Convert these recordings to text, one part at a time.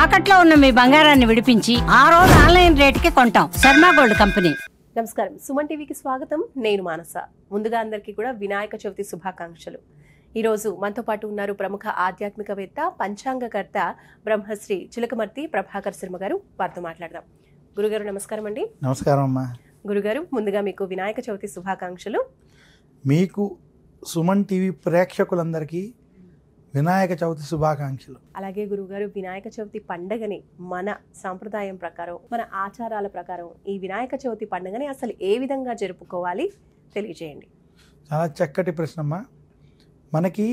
తాకట్లో ఉన్న మీ బంగారాన్ని విడిపించి ఆ రోజు ఆన్లైన్ రేటుకి కొంటాం. Sharma gold company. నమస్కారం, సుమన్ టీవీకి స్వాగతం. నేను మానస. ముందుగా అందరికీ కూడా వినాయక చవితి శుభాకాంక్షలు. ఈరోజు మనతో పాటు ఉన్నారు ప్రముఖ ఆధ్యాత్మికవేత్త, పంచాంగకర్త బ్రహ్మశ్రీ చిలకమర్తి ప్రభాకర్ శర్మ గారు. వారితో మాట్లాడదాం. గురుగారు నమస్కారం అండి. నమస్కారం అమ్మా. గురుగారు, ముందుగా మీకు వినాయక చవితి శుభాకాంక్షలు. మీకు సుమన్ టీవీ ప్రేక్షకులందరికీ వినాయక చవితి శుభాకాంక్షలు. అలాగే గురుగారు, వినాయక చవితి పండుగని మన సాంప్రదాయం ప్రకారం, మన ఆచారాల ప్రకారం ఈ వినాయక చవితి పండుగని అసలు ఏ విధంగా జరుపుకోవాలి తెలియజేయండి. చాలా చక్కటి ప్రశ్నమ్మా. మనకి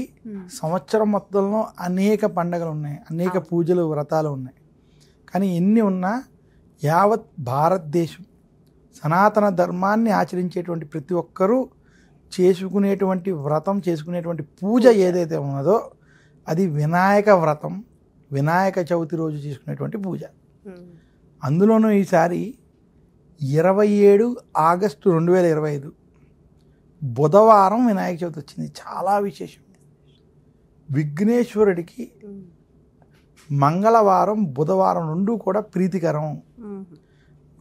సంవత్సరం మొత్తంలో అనేక పండుగలు ఉన్నాయి, అనేక పూజలు, వ్రతాలు ఉన్నాయి. కానీ ఎన్ని ఉన్నా యావత్ భారతదేశం సనాతన ధర్మాన్ని ఆచరించేటువంటి ప్రతి ఒక్కరూ చేసుకునేటువంటి వ్రతం, చేసుకునేటువంటి పూజ ఏదైతే ఉన్నదో అది వినాయక వ్రతం, వినాయక చవితి రోజు చేసుకునేటువంటి పూజ. అందులోనూ ఈసారి 27 ఆగస్టు 2025 బుధవారం వినాయక చవితి వచ్చింది. చాలా విశేషం. విఘ్నేశ్వరుడికి మంగళవారం, బుధవారం రెండు కూడా ప్రీతికరం.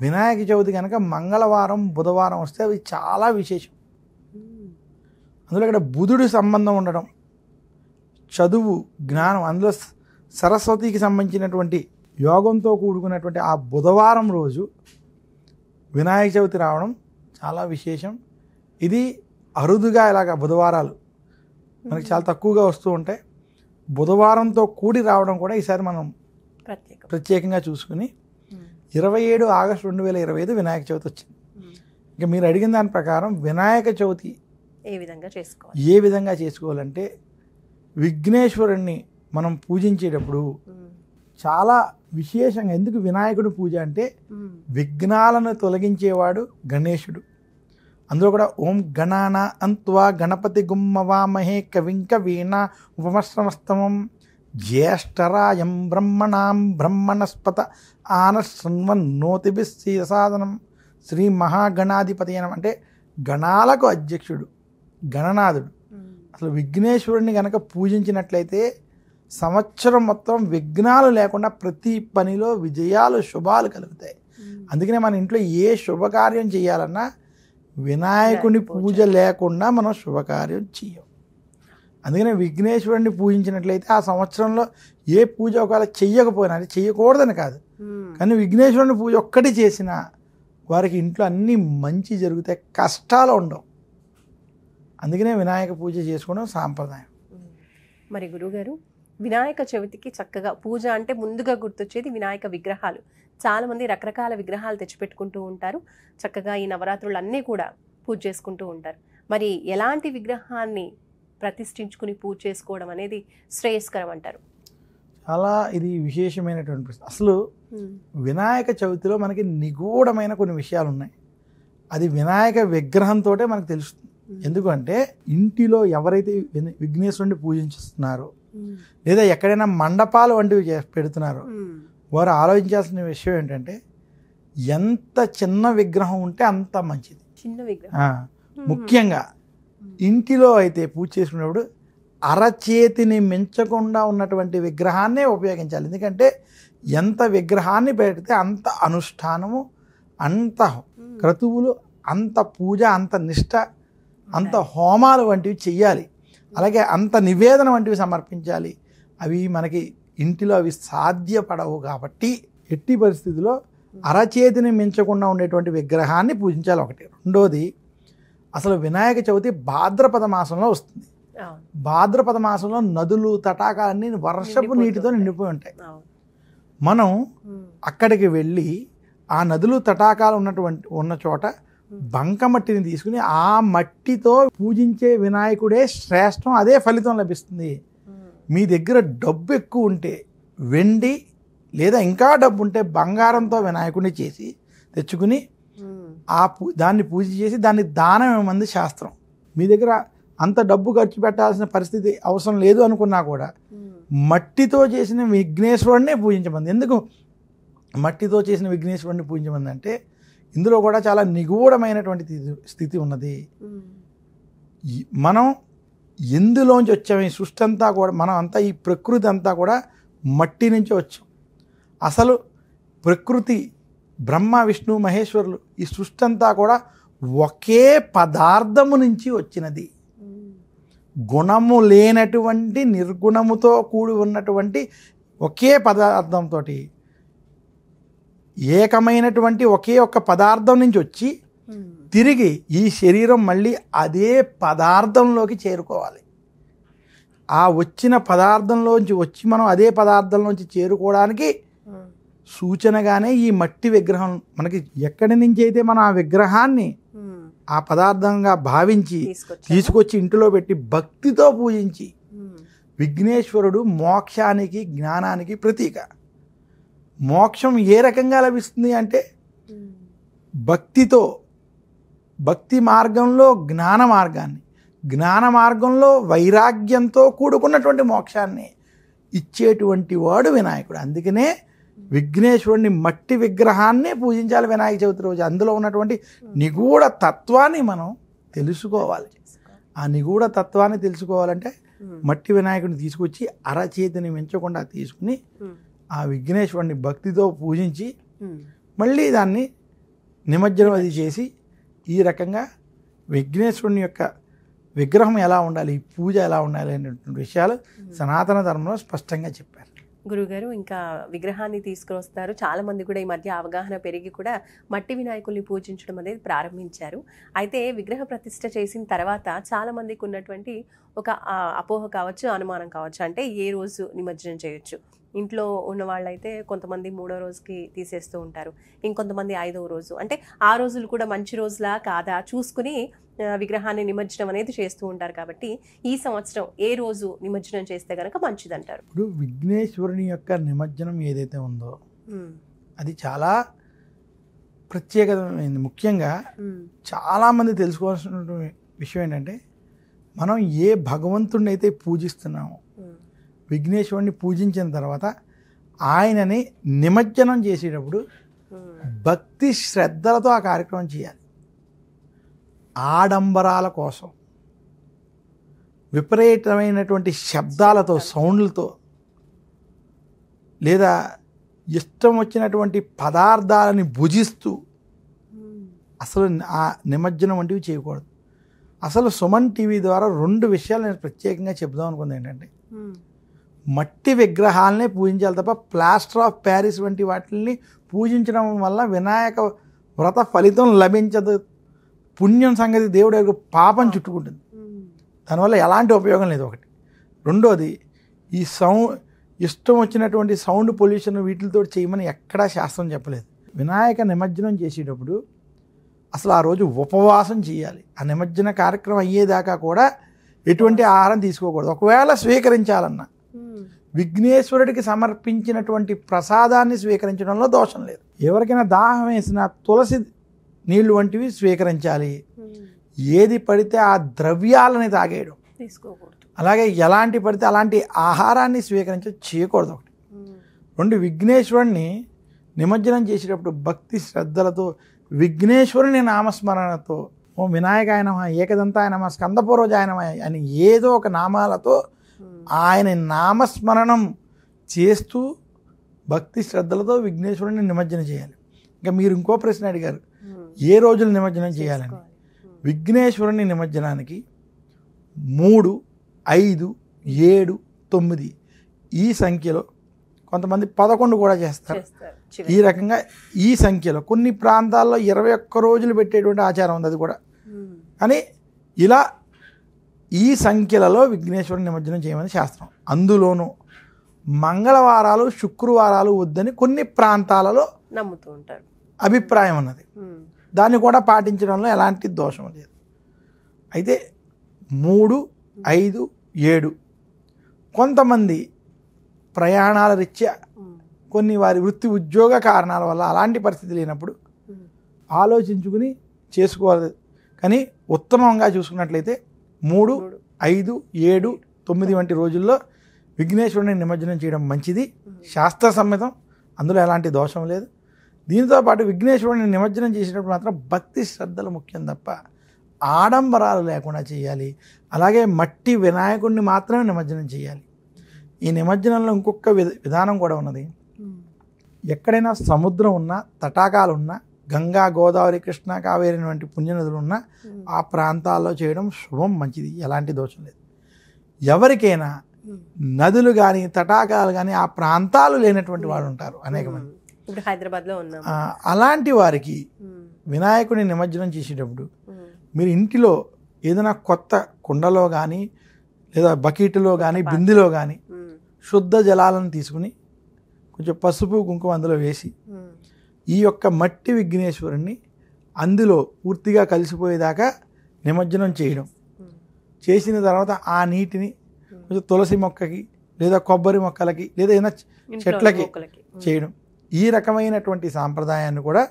వినాయక చవితి కనుక మంగళవారం, బుధవారం వస్తే అవి చాలా విశేషం. అందులో ఇక్కడ బుధుడి సంబంధం ఉండడం, చదువు, జ్ఞానం, అందులో సరస్వతికి సంబంధించినటువంటి యోగంతో కూడుకున్నటువంటి ఆ బుధవారం రోజు వినాయక చవితి రావడం చాలా విశేషం. ఇది అరుదుగా ఇలాగ బుధవారాలు మనకి చాలా తక్కువగా వస్తూ ఉంటాయి. బుధవారంతో కూడి రావడం కూడా ఈసారి మనం ప్రత్యేకంగా చూసుకుని 27 ఆగస్టు 2025 వినాయక చవితి వచ్చింది. ఇంకా మీరు అడిగిన దాని ప్రకారం వినాయక చవితి ఏ విధంగా చేసుకోవాలంటే, విఘ్నేశ్వరుణ్ణి మనం పూజించేటప్పుడు చాలా విశేషంగా, ఎందుకు వినాయకుడి పూజ అంటే విఘ్నాలను తొలగించేవాడు గణేశుడు. అందులో కూడా ఓం గణానా అంత్వా గణపతి గుమ్మవామహే కవింక వీణ ఉపమశ్రమస్తమం జ్యేష్ఠరాయం బ్రహ్మణాం బ్రహ్మణస్పత ఆనశృణ్వన్నోతిభిస్సాదనం శ్రీ మహాగణాధిపతయనం. అంటే గణాలకు అధ్యక్షుడు, గణనాథుడు. అసలు విఘ్నేశ్వరుడిని కనుక పూజించినట్లయితే సంవత్సరం మొత్తం విఘ్నాలు లేకుండా ప్రతి పనిలో విజయాలు, శుభాలు కలుగుతాయి. అందుకనే మన ఇంట్లో ఏ శుభకార్యం చేయాలన్నా వినాయకుని పూజ లేకుండా మనం శుభకార్యం చేయం. అందుకనే విఘ్నేశ్వరుడిని పూజించినట్లయితే ఆ సంవత్సరంలో ఏ పూజ ఒకవేళ చెయ్యకపోయినా, అది చెయ్యకూడదని కాదు, కానీ విఘ్నేశ్వరుని పూజ ఒక్కటి చేసినా వారికి ఇంట్లో అన్నీ మంచి జరుగుతాయి, కష్టాలు ఉండవు. అందుకనే వినాయక పూజ చేసుకోవడం సాంప్రదాయం. మరి గురుగారు, వినాయక చవితికి చక్కగా పూజ అంటే ముందుగా గుర్తొచ్చేది వినాయక విగ్రహాలు. చాలా మంది రకరకాల విగ్రహాలు తెచ్చిపెట్టుకుంటూ ఉంటారు. చక్కగా ఈ నవరాత్రులు అన్నీ కూడా పూజ చేసుకుంటూ ఉంటారు. మరి ఎలాంటి విగ్రహాన్ని ప్రతిష్ఠించుకుని పూజ చేసుకోవడం అనేది శ్రేయస్కరం అంటారు? చాలా ఇది విశేషమైనటువంటి ప్రశ్న. అసలు వినాయక చవితిలో మనకి నిగూఢమైన కొన్ని విషయాలు ఉన్నాయి. అది వినాయక విగ్రహంతో మనకు తెలుస్తుంది. ఎందుకంటే ఇంటిలో ఎవరైతే విఘ్నేశ్వరుడిని పూజించుస్తున్నారో లేదా ఎక్కడైనా మండపాలు వంటివి పెడుతున్నారో వారు ఆలోచించాల్సిన విషయం ఏంటంటే, ఎంత చిన్న విగ్రహం ఉంటే అంత మంచిది. చిన్న విగ్రహం ముఖ్యంగా ఇంటిలో అయితే పూజ చేసుకున్నప్పుడు అరచేతిని మించకుండా ఉన్నటువంటి విగ్రహాన్నే ఉపయోగించాలి. ఎందుకంటే ఎంత విగ్రహాన్ని పెడితే అంత అనుష్ఠానము, అంత క్రతువులు, అంత పూజ, అంత నిష్ఠ, అంత హోమాలు వంటివి చెయ్యాలి. అలాగే అంత నివేదన వంటివి సమర్పించాలి. అవి మనకి ఇంటిలో అవి సాధ్యపడవు. కాబట్టి ఎట్టి పరిస్థితుల్లో అరచేతిని మించకుండా ఉండేటువంటి విగ్రహాన్ని పూజించాలి. ఒకటి. రెండోది, అసలు వినాయక చవితి భాద్రపద మాసంలో వస్తుంది. భాద్రపద మాసంలో నదులు, తటాకాలన్నీ వర్షపు నీటితో నిండిపోయి ఉంటాయి. మనం అక్కడికి వెళ్ళి ఆ నదులు, తటాకాలు ఉన్న చోట బంకమట్టిని తీసుకుని ఆ మట్టితో పూజించే వినాయకుడే శ్రేష్టం. అదే ఫలితం లభిస్తుంది. మీ దగ్గర డబ్బు ఎక్కువ ఉంటే వెండి, లేదా ఇంకా డబ్బు ఉంటే బంగారంతో వినాయకుడిని చేసి తెచ్చుకుని దాన్ని పూజ చేసి దాన్ని దానం ఇవ్వమంది శాస్త్రం. మీ దగ్గర అంత డబ్బు ఖర్చు పెట్టాల్సిన పరిస్థితి అవసరం లేదు అనుకున్నా కూడా మట్టితో చేసిన విఘ్నేశ్వరుడినే పూజించమంది. ఎందుకు మట్టితో చేసిన విఘ్నేశ్వరుడిని పూజించమంది అంటే, ఇందులో కూడా చాలా నిగూఢమైనటువంటి స్థితి ఉన్నది. మనం ఎందులోంచి వచ్చాము? ఈ సృష్టి అంతా కూడా, మనం అంతా, ఈ ప్రకృతి అంతా కూడా మట్టి నుంచి వచ్చాం. అసలు ప్రకృతి, బ్రహ్మ, విష్ణు, మహేశ్వరులు, ఈ సృష్టి అంతా కూడా ఒకే పదార్థము నుంచి వచ్చినది. గుణము లేనటువంటి నిర్గుణముతో కూడి ఉన్నటువంటి ఒకే పదార్థంతో, ఏకమైనటువంటి ఒకే ఒక్క పదార్థం నుంచి వచ్చి తిరిగి ఈ శరీరం మళ్ళీ అదే పదార్థంలోకి చేరుకోవాలి. ఆ వచ్చిన పదార్థంలోంచి వచ్చి మనం అదే పదార్థంలోంచి చేరుకోవడానికి సూచనగానే ఈ మట్టి విగ్రహం మనకి ఎక్కడి నుంచి అయితే మనం ఆ విగ్రహాన్ని ఆ పదార్థంగా భావించి తీసుకొచ్చి ఇంటిలో పెట్టి భక్తితో పూజించి, విఘ్నేశ్వరుడు మోక్షానికి, జ్ఞానానికి ప్రతీక. మోక్షం ఏ రకంగా లభిస్తుంది అంటే భక్తితో, భక్తి మార్గంలో జ్ఞాన మార్గాన్ని, జ్ఞాన మార్గంలో వైరాగ్యంతో కూడుకున్నటువంటి మోక్షాన్ని ఇచ్చేటువంటి వాడు వినాయకుడు. అందుకనే విఘ్నేశ్వరుడిని, మట్టి విగ్రహాన్నే పూజించాలి వినాయక చవితి రోజు. అందులో ఉన్నటువంటి నిగూఢ తత్వాన్ని మనం తెలుసుకోవాలి. ఆ నిగూఢ తత్వాన్ని తెలుసుకోవాలంటే మట్టి వినాయకుడిని తీసుకొచ్చి అరచేతిని మించకుండా తీసుకుని ఆ విఘ్నేశ్వరుడిని భక్తితో పూజించి మళ్ళీ దాన్ని నిమజ్జనం అది చేసి, ఈ రకంగా విఘ్నేశ్వరుని యొక్క విగ్రహం ఎలా ఉండాలి, ఈ పూజ ఎలా ఉండాలి అనేటువంటి విషయాలు సనాతన ధర్మంలో స్పష్టంగా చెప్పారు. గురుగారు, ఇంకా విగ్రహాన్ని తీసుకువస్తారు. చాలా మంది కూడా ఈ మధ్య అవగాహన పెరిగి కూడా మట్టి వినాయకుల్ని పూజించడం అనేది ప్రారంభించారు. అయితే విగ్రహ ప్రతిష్ఠ చేసిన తర్వాత చాలా మందికి ఉన్నటువంటి ఒక అపోహ కావచ్చు, అనుమానం కావచ్చు. అంటే ఏ రోజు నిమజ్జనం చేయొచ్చు? ఇంట్లో ఉన్న వాళ్ళైతే కొంతమంది 3వ రోజుకి తీసేస్తూ ఉంటారు, ఇంకొంతమంది 5వ రోజు. అంటే ఆ రోజులు కూడా మంచి రోజులా కాదా చూసుకుని విగ్రహాన్ని నిమజ్జనం అనేది చేస్తూ ఉంటారు. కాబట్టి ఈ సంవత్సరం ఏ రోజు నిమజ్జనం చేస్తే కనుక మంచిదంటారు? ఇప్పుడు విఘ్నేశ్వరుని యొక్క నిమజ్జనం ఏదైతే ఉందో అది చాలా ప్రత్యేకమైనది. ముఖ్యంగా చాలామంది తెలుసుకోవాల్సిన విషయం ఏంటంటే, మనం ఏ భగవంతుడిని అయితే పూజిస్తున్నామో, విఘ్నేశ్వరుని పూజించిన తర్వాత ఆయనని నిమజ్జనం చేసేటప్పుడు భక్తి శ్రద్ధలతో ఆ కార్యక్రమం చేయాలి. ఆడంబరాల కోసం, విపరీతమైనటువంటి శబ్దాలతో, సౌండ్లతో, లేదా ఇష్టం వచ్చినటువంటి పదార్థాలని భుజిస్తూ అసలు ఆ నిమజ్జనం వంటివి చేయకూడదు. అసలు సుమన్ టీవీ ద్వారా 2 విషయాలు నేను ప్రత్యేకంగా చెప్దాం అనుకుంది. ఏంటంటే, మట్టి విగ్రహాలనే పూజించాలి తప్ప ప్లాస్టర్ ఆఫ్ ప్యారిస్ వంటి వాటిని పూజించడం వల్ల వినాయక వ్రత ఫలితం లభించదు. పుణ్యం సంగతి దేవుడు పాపం చుట్టుకుంటుంది. దానివల్ల ఎలాంటి ఉపయోగం లేదు. ఒకటి. రెండోది, ఈ ఇష్టం వచ్చినటువంటి సౌండ్ పొల్యూషన్ వీటితో చేయమని ఎక్కడా శాస్త్రం చెప్పలేదు. వినాయక నిమజ్జనం చేసేటప్పుడు అసలు ఆ రోజు ఉపవాసం చేయాలి. ఆ నిమజ్జన కార్యక్రమం అయ్యేదాకా కూడా ఎటువంటి ఆహారం తీసుకోకూడదు. ఒకవేళ స్వీకరించాలన్నా విఘ్నేశ్వరుడికి సమర్పించినటువంటి ప్రసాదాన్ని స్వీకరించడంలో దోషం లేదు. ఎవరికైనా దాహం వేసిన తులసి నీళ్లు వంటివి స్వీకరించాలి. ఏది పడితే ఆ ద్రవ్యాలని తాగేయడం తీసుకోకూడదు. అలాగే ఎలాంటి పడితే అలాంటి ఆహారాన్ని చేయకూడదు. ఒకటి. 2, విఘ్నేశ్వరుణ్ణి నిమజ్జనం చేసేటప్పుడు భక్తి శ్రద్ధలతో, విఘ్నేశ్వరుని నామస్మరణతో, ఓ వినాయకాయ నమః, ఏకదంతాయ నమః, స్కందపూర్వజాయ నమః అని ఏదో ఒక నామాలతో ఆయన నామస్మరణం చేస్తూ భక్తి శ్రద్ధలతో విఘ్నేశ్వరుని నిమజ్జనం చేయాలి. ఇంకా మీరు ఇంకో ప్రశ్న అడిగారు, ఏ రోజులు నిమజ్జనం చేయాలని. విఘ్నేశ్వరుని నిమజ్జనానికి 3, 5, 7, 9 ఈ సంఖ్యలో, కొంతమంది 11 కూడా చేస్తారు. ఈ రకంగా ఈ సంఖ్యలో కొన్ని ప్రాంతాల్లో 21 రోజులు పెట్టేటువంటి ఆచారం ఉంది. అది కూడా. కానీ ఇలా ఈ సంఖ్యలలో విఘ్నేశ్వరుని నిమజ్జనం చేయమని శాస్త్రం. అందులోనూ మంగళవారాలు, శుక్రవారాలు వద్దని కొన్ని ప్రాంతాలలో నమ్ముతూ ఉంటారు, అభిప్రాయం ఉన్నది. దాన్ని కూడా పాటించడంలో ఎలాంటి దోషం లేదు. అయితే 3, 5, 7 కొంతమంది ప్రయాణాల రీత్యా, కొన్ని వారి వృత్తి ఉద్యోగ కారణాల వల్ల అలాంటి పరిస్థితి లేనప్పుడు ఆలోచించుకుని చేసుకోవాలి. కానీ ఉత్తమంగా చూసుకున్నట్లయితే 3, 5, 7, 9 వంటి రోజుల్లో విఘ్నేశ్వరుని నిమజ్జనం చేయడం మంచిది, శాస్త్ర సమ్మతం. అందులో ఎలాంటి దోషం లేదు. దీంతో పాటు విఘ్నేశ్వరుని నిమజ్జనం చేసేటప్పుడు మాత్రం భక్తి శ్రద్ధలు ముఖ్యం తప్ప ఆడంబరాలు లేకుండా చేయాలి. అలాగే మట్టి వినాయకుడిని మాత్రమే నిమజ్జనం చేయాలి. ఈ నిమజ్జనంలో ఇంకొక విధానం కూడా ఉన్నది. ఎక్కడైనా సముద్రం ఉన్నా, తటాకాలు ఉన్నా, గంగా, గోదావరి, కృష్ణ, కావేరి వంటి పుణ్యనదులు ఉన్నా ఆ ప్రాంతాల్లో చేయడం శుభం, మంచిది, ఎలాంటి దోషం లేదు. ఎవరికైనా నదులు కానీ తటాకాలు కానీ ఆ ప్రాంతాలు లేనటువంటి వాళ్ళు ఉంటారు అనేక మంది. ఇప్పుడు హైదరాబాద్లో ఉన్నాం. అలాంటి వారికి వినాయకుడిని నిమజ్జనం చేసేటప్పుడు మీరు ఇంటిలో ఏదైనా కొత్త కుండలో కానీ లేదా బకెట్లో కానీ బిందెలో కానీ శుద్ధ జలాలను తీసుకుని కొంచెం పసుపు కుంకుమ అందులో వేసి ఈ యొక్క మట్టి విఘ్నేశ్వరుణ్ణి అందులో పూర్తిగా కలిసిపోయేదాకా నిమజ్జనం చేయడం. చేసిన తర్వాత ఆ నీటిని కొంచెం తులసి మొక్కకి లేదా కొబ్బరి మొక్కలకి లేదా ఏదైనా చెట్లకి చేయడం. ఈ రకమైనటువంటి సాంప్రదాయాన్ని కూడా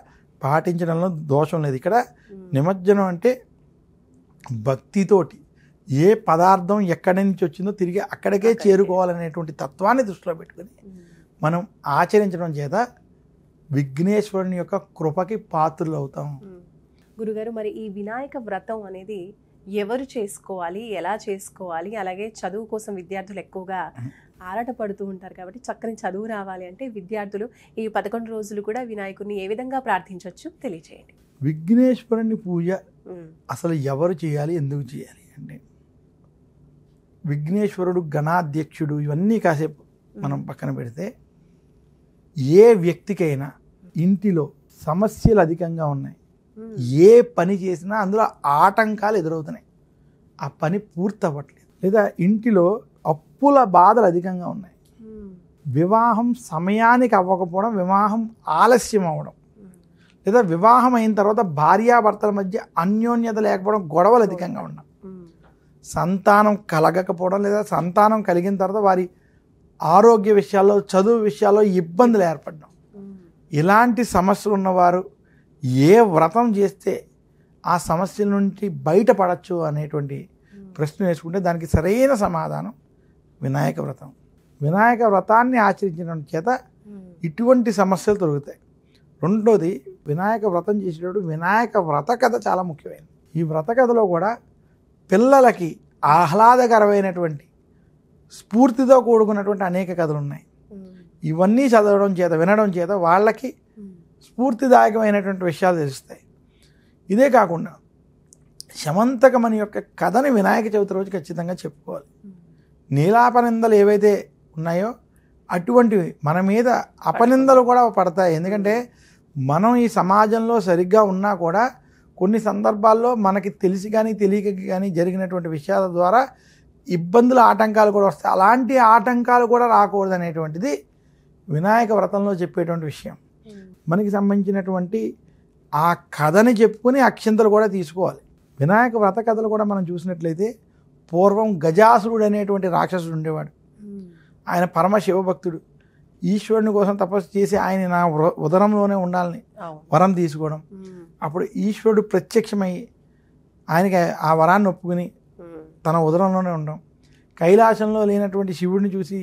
పాటించడంలో దోషం లేదు. ఇక్కడ నిమజ్జనం అంటే భక్తితోటి ఏ పదార్థం ఎక్కడి నుంచి వచ్చిందో తిరిగి అక్కడికే చేరుకోవాలనేటువంటి తత్వాన్ని దృష్టిలో పెట్టుకుని మనం ఆచరించడం చేత విఘ్నేశ్వరుని యొక్క కృపకి పాత్రలు అవుతాం. గురుగారు, మరి ఈ వినాయక వ్రతం అనేది ఎవరు చేసుకోవాలి, ఎలా చేసుకోవాలి? అలాగే చదువు కోసం విద్యార్థులు ఎక్కువగా ఆరాటపడుతూ ఉంటారు కాబట్టి చక్కని చదువు రావాలి అంటే విద్యార్థులు ఈ 11 రోజులు కూడా వినాయకుడిని ఏ విధంగా ప్రార్థించవచ్చు తెలియజేయండి. విఘ్నేశ్వరుని పూజ అసలు ఎవరు చేయాలి, ఎందుకు చేయాలి అంటే విఘ్నేశ్వరుడు గణాధ్యక్షుడు ఇవన్నీ కాసేపు మనం పక్కన పెడితే ఏ వ్యక్తికైనా ఇంటిలో సమస్యలు అధికంగా ఉన్నాయి, ఏ పని చేసినా అందులో ఆటంకాలు ఎదురవుతున్నాయి, ఆ పని పూర్తి అవ్వట్లేదు, లేదా ఇంటిలో అప్పుల బాధలు అధికంగా ఉన్నాయి, వివాహం సమయానికి అవ్వకపోవడం, వివాహం ఆలస్యం అవ్వడం, లేదా వివాహం అయిన తర్వాత భార్యాభర్తల మధ్య అన్యోన్యత లేకపోవడం, గొడవలు అధికంగా ఉండడం, సంతానం కలగకపోవడం లేదా సంతానం కలిగిన తర్వాత వారి ఆరోగ్య విషయాల్లో, చదువు విషయాల్లో ఇబ్బందులు ఏర్పడడం, ఇలాంటి సమస్యలు ఉన్నవారు ఏ వ్రతం చేస్తే ఆ సమస్యల నుంచి బయటపడచ్చు అనేటువంటి ప్రశ్న వేసుకుంటే దానికి సరైన సమాధానం వినాయక వ్రతం. వినాయక వ్రతాన్ని ఆచరించడం చేత ఇటువంటి సమస్యలు తొలగుతాయి. రెండోది, వినాయక వ్రతం చేసేటప్పుడు వినాయక వ్రత కథ చాలా ముఖ్యమైనది. ఈ వ్రత కథలో కూడా పిల్లలకి ఆహ్లాదకరమైనటువంటి స్ఫూర్తితో కూడుకున్నటువంటి అనేక కథలు ఉన్నాయి. ఇవన్నీ చదవడం చేత, వినడం చేత వాళ్ళకి స్ఫూర్తిదాయకమైనటువంటి విషయాలు తెలుస్తాయి. ఇదే కాకుండా శమంతకమణి యొక్క కథని వినాయక చవితి రోజు ఖచ్చితంగా చెప్పుకోవాలి. నీలాపనిందలు ఏవైతే ఉన్నాయో అటువంటివి మన మీద అపనిందలు కూడా పడతాయి. ఎందుకంటే మనం ఈ సమాజంలో సరిగ్గా ఉన్నా కూడా కొన్ని సందర్భాల్లో మనకి తెలిసి కానీ తెలియక కానీ జరిగినటువంటి విషయాల ద్వారా ఇబ్బందులు, ఆటంకాలు కూడా వస్తాయి. అలాంటి ఆటంకాలు కూడా రాకూడదు అనేటువంటిది వినాయక వ్రతంలో చెప్పేటువంటి విషయం. మనకి సంబంధించినటువంటి ఆ కథని చెప్పుకొని అక్షంతలు కూడా తీసుకోవాలి. వినాయక వ్రత కథలు కూడా మనం చూసినట్లయితే పూర్వం గజాసురుడు అనేటువంటి రాక్షసుడు ఉండేవాడు. ఆయన పరమ శివభక్తుడు. ఈశ్వరుని కోసం తపస్సు చేసి ఆయన నా ఉదరంలోనే ఉండాలని వరం తీసుకోవడం. అప్పుడు ఈశ్వరుడు ప్రత్యక్షమై ఆయనకి ఆ వరాన్ని ఒప్పుకుని తన ఉదరంలోనే ఉండడం. కైలాసంలో లేనటువంటి శివుడిని చూసి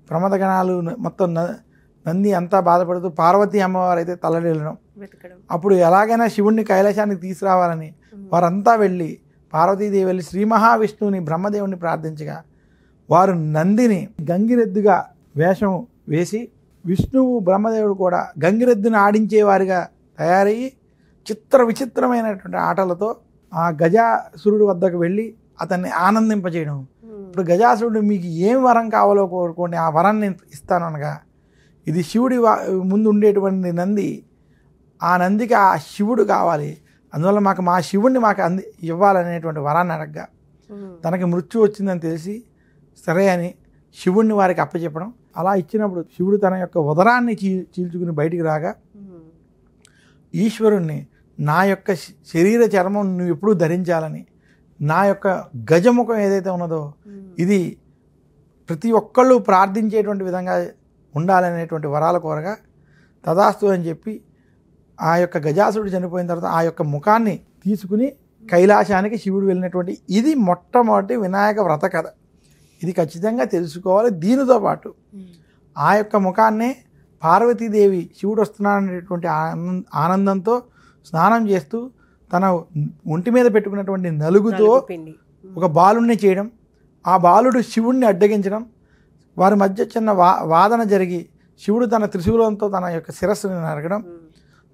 ప్రమదగణాలు మొత్తం నంది అంతా బాధపడుతూ పార్వతీ అమ్మవారు అయితే తల్లడిల్లడం. అప్పుడు ఎలాగైనా శివుడిని కైలాసానికి తీసుకురావాలని వారంతా వెళ్ళి పార్వతీదేవి వెళ్ళి శ్రీ మహావిష్ణువుని బ్రహ్మదేవుని ప్రార్థించగా వారు నందిని గంగిరెద్దుగా వేషం వేసి విష్ణువు బ్రహ్మదేవుడు కూడా గంగిరెద్దుని ఆడించేవారిగా తయారయ్యి విచిత్రమైనటువంటి ఆటలతో ఆ గజాసురుడు వద్దకు వెళ్ళి అతన్ని ఆనందింపజేయడం. ఇప్పుడు గజాసురుడు మీకు ఏం వరం కావాలో కోరుకోండి, ఆ వరాన్ని నేను ఇస్తాను అనగా ఇది శివుడి ముందు ఉండేటువంటి నంది, ఆ నందికి ఆ శివుడు కావాలి, అందువల్ల మా శివుడిని ఇవ్వాలనేటువంటి వరాన్ని అడగగా తనకి మృత్యు వచ్చిందని తెలిసి సరే అని శివుడిని వారికి అప్పచెప్పడం. అలా ఇచ్చినప్పుడు శివుడు తన యొక్క ఉదరాన్ని చీల్చుకుని బయటికి రాగా ఈశ్వరుణ్ణి నా యొక్క శరీర చర్మం నువ్వు ఎప్పుడూ ధరించాలని, నా యొక్క గజముఖం ఏదైతే ఉన్నదో ఇది ప్రతి ఒక్కళ్ళు ప్రార్థించేటువంటి విధంగా ఉండాలనేటువంటి వరాల కోరగా తదాస్తు అని చెప్పి ఆ యొక్క గజాసురుడు చనిపోయిన తర్వాత ఆ యొక్క ముఖాన్ని తీసుకుని కైలాసానికి శివుడు వెళ్ళినటువంటి ఇది మొట్టమొదటి వినాయక వ్రత కథ. ఇది ఖచ్చితంగా తెలుసుకోవాలి. దీనితో పాటు ఆ యొక్క ముఖాన్నే పార్వతీదేవి శివుడు వస్తున్నాడనేటువంటి ఆనందంతో స్నానం చేస్తూ తన ఒంటి మీద పెట్టుకున్నటువంటి నలుగుతో ఒక బాలుడిని చేయడం, ఆ బాలుడు శివుణ్ణి అడ్డగించడం, వారి మధ్య చిన్న వాదన జరిగి శివుడు తన త్రిశూలంతో తన యొక్క శిరస్సుని నరకడం,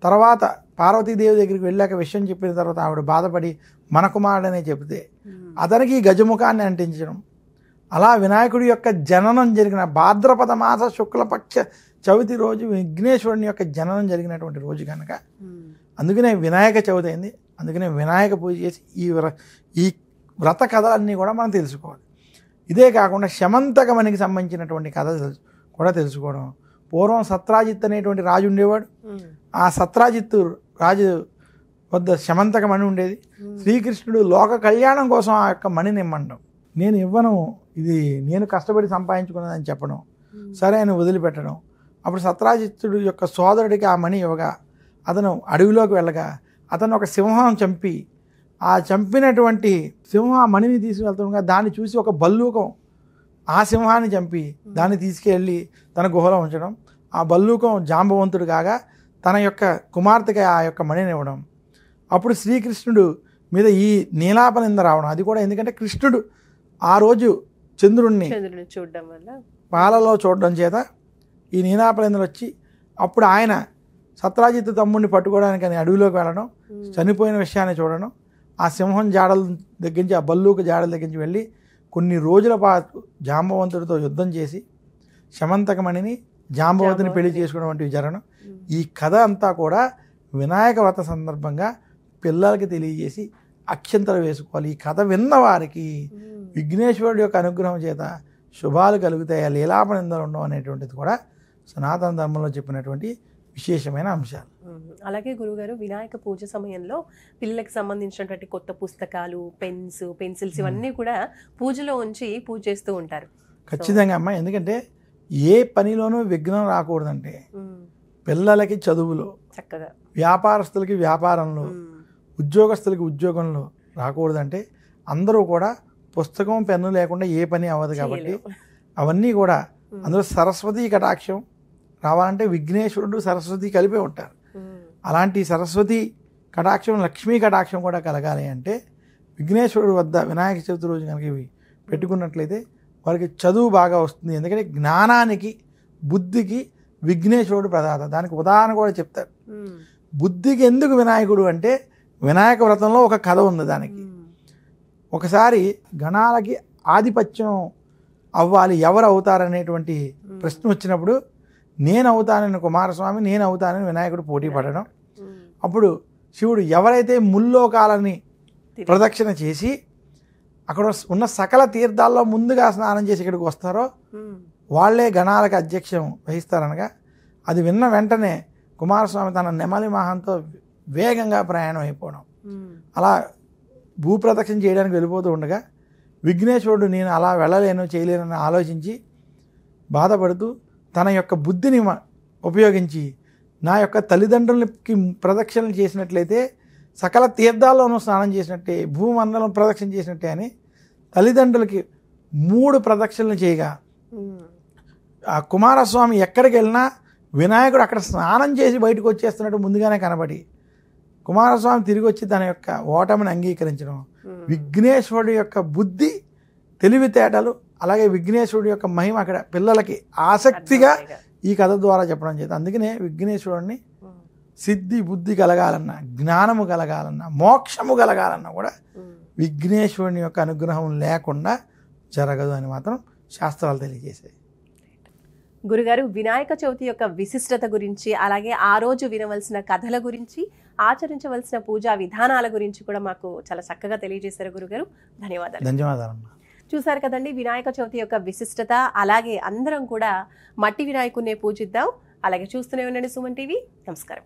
తర్వాత పార్వతీదేవి దగ్గరికి వెళ్ళాక విషయం చెప్పిన తర్వాత ఆవిడ బాధపడి మన కుమారుడనే చెబితే అతనికి గజముఖాన్ని అంటించడం, అలా వినాయకుడి యొక్క జననం జరిగిన భాద్రపద మాస శుక్లపక్ష చవితి రోజు విఘ్నేశ్వరుని యొక్క జననం జరిగినటువంటి రోజు కనుక అందుకనే వినాయక చవితి అయింది. అందుకనే వినాయక పూజ చేసి ఈ వ్రత కథలన్నీ కూడా మనం తెలుసుకోవాలి. ఇదే కాకుండా శమంతకమణికి సంబంధించినటువంటి కథ కూడా తెలుసుకోవడం. పూర్వం సత్రాజిత్ అనేటువంటి రాజు ఉండేవాడు. ఆ సత్రాజిత్తు రాజు వద్ద శమంతకమణి ఉండేది. శ్రీకృష్ణుడు లోక కళ్యాణం కోసం ఆ యొక్క మణిని ఇమ్మండం, నేను ఇవ్వను, ఇది నేను కష్టపడి సంపాదించుకున్నదని చెప్పడం, సరే అని వదిలిపెట్టడం. అప్పుడు సత్రాజిత్తుడు యొక్క సోదరుడికి ఆ మణి ఇవ్వగా అతను అడవిలోకి వెళ్ళగా అతను ఒక సింహం చంపి ఆ చంపినటువంటి సింహం ఆ మణిని తీసుకువెళ్తుండగా దాన్ని చూసి ఒక బల్లూకం ఆ సింహాన్ని చంపి దాన్ని తీసుకెళ్ళి తన గుహలో ఉంచడం. ఆ బల్లూకం జాంబవంతుడు కాగా తన యొక్క కుమార్తెకి ఆ యొక్క మణిని ఇవ్వడం. అప్పుడు శ్రీకృష్ణుడు మీద ఈ నీలాపనింద రావడం. అది కూడా ఎందుకంటే కృష్ణుడు ఆ రోజు చంద్రుణ్ణి చూడడం వల్ల పాలలో చూడడం చేత ఈ నీలాపనిందలు వచ్చి అప్పుడు ఆయన సత్రాజిత్ తమ్ముడిని పట్టుకోవడానికి అని అడవిలోకి వెళ్ళడం, చనిపోయిన విషయాన్ని చూడడం, ఆ సింహం జాడల దగ్గర నుంచి ఆ బల్లూక జాడల దగ్గర నుంచి వెళ్ళి కొన్ని రోజుల పాటు జాంబవంతుడితో యుద్ధం చేసి శమంతకమణిని జాంబవతిని పెళ్లి చేసుకోవడం వంటివి జరగడం. ఈ కథ అంతా కూడా వినాయక వ్రత సందర్భంగా పిల్లలకి తెలియజేసి అక్షంతలు వేసుకోవాలి. ఈ కథ విన్న వారికి విఘ్నేశ్వరుడి యొక్క అనుగ్రహం చేత శుభాలు కలుగుతాయి, లీలాపనిందలు ఉండవు అనేటువంటిది కూడా సనాతన ధర్మంలో చెప్పినటువంటి విశేషమైన అంశాలు. అలాగే గురుగారు, వినాయక పూజ సమయంలో పిల్లలకు సంబంధించినటువంటి కొత్త పుస్తకాలు, పెన్సిల్స్ ఇవన్నీ కూడా పూజలో ఉంచి పూజ చేస్తూ ఉంటారు. ఖచ్చితంగా అమ్మా, ఎందుకంటే ఏ పనిలోనూ విఘ్నం రాకూడదంటే పిల్లలకి చదువులో, చక్కగా వ్యాపారస్తులకి వ్యాపారంలో, ఉద్యోగస్తులకి ఉద్యోగంలో రాకూడదంటే అందరూ కూడా పుస్తకం పెన్ను లేకుండా ఏ పని అవ్వదు. కాబట్టి అవన్నీ కూడా అందులో సరస్వతీ కటాక్షం రావాలంటే విఘ్నేశ్వరుడు సరస్వతి కలిపే ఉంటారు. అలాంటి సరస్వతి కటాక్షం, లక్ష్మీ కటాక్షం కూడా కలగాలి అంటే విఘ్నేశ్వరుడు వద్ద వినాయక చవితి రోజు కనుక ఇవి పెట్టుకున్నట్లయితే వారికి చదువు బాగా వస్తుంది. ఎందుకంటే జ్ఞానానికి బుద్ధికి విఘ్నేశ్వరుడు ప్రదాత. దానికి ఉదాహరణ కూడా చెప్తారు. బుద్ధికి ఎందుకు వినాయకుడు అంటే వినాయక వ్రతంలో ఒక కథ ఉంది. దానికి ఒకసారి గణాలకి ఆధిపత్యం అవ్వాలి, ఎవరు అవుతారనేటువంటి ప్రశ్న వచ్చినప్పుడు నేను అవుతానని కుమారస్వామి, నేను అవుతానని వినాయకుడు పోటీ పడడం. అప్పుడు శివుడు ఎవరైతే ముల్లోకాలని ప్రదక్షిణ చేసి అక్కడ ఉన్న సకల తీర్థాల్లో ముందుగా స్నానం చేసి ఇక్కడికి వస్తారో వాళ్లే గణాలకు అధ్యక్షం వహిస్తారనగా అది విన్న వెంటనే కుమారస్వామి తన నెమలి వాహనంతో వేగంగా ప్రయాణం అయిపోవడం. అలా భూప్రదక్షిణ చేయడానికి వెళ్ళిపోతూ ఉండగా విఘ్నేశ్వరుడు నేను అలా వెళ్ళలేను, చేయలేనని ఆలోచించి బాధపడుతూ తన యొక్క బుద్ధిని ఉపయోగించి నా యొక్క తల్లిదండ్రులకి ప్రదక్షిణలు చేసినట్లయితే సకల తీర్థాల్లోనూ స్నానం చేసినట్టే, భూమండలం ప్రదక్షిణ చేసినట్టే అని తల్లిదండ్రులకి 3 ప్రదక్షిణలు చేయగా ఆ కుమారస్వామి ఎక్కడికి వెళ్ళినా వినాయకుడు అక్కడ స్నానం చేసి బయటకు వచ్చేస్తున్నట్టు ముందుగానే కనబడి కుమారస్వామి తిరిగి వచ్చి తన యొక్క ఓటమిని అంగీకరించడం. విఘ్నేశ్వరుడి యొక్క బుద్ధి, తెలివితేటలు, అలాగే విఘ్నేశ్వరుడి యొక్క మహిమ అక్కడ పిల్లలకి ఆసక్తిగా ఈ కథ ద్వారా చెప్పడం చేత అందుకనే విఘ్నేశ్వరుడిని సిద్ధి బుద్ధి కలగాలన్నా, జ్ఞానము కలగాలన్నా, మోక్షము కలగాలన్నా కూడా విఘ్నేశ్వరుని యొక్క అనుగ్రహం లేకుండా జరగదు అని మాత్రం శాస్త్రాలు తెలియజేశాయి. గురుగారు, వినాయక చవితి యొక్క విశిష్టత గురించి, అలాగే ఆ రోజు వినవలసిన కథల గురించి, ఆచరించవలసిన పూజా విధానాల గురించి కూడా మాకు చాలా చక్కగా తెలియజేశారు గురుగారు. ధన్యవాదాలు. ధన్యవాదాలమ్మా. చూసారు కదండి వినాయక చవితి యొక్క విశిష్టత. అలాగే అందరం కూడా మట్టి వినాయకుడినే పూజిద్దాం. అలాగే చూస్తూనే ఉండండి సుమన్ టీవీ. నమస్కారం.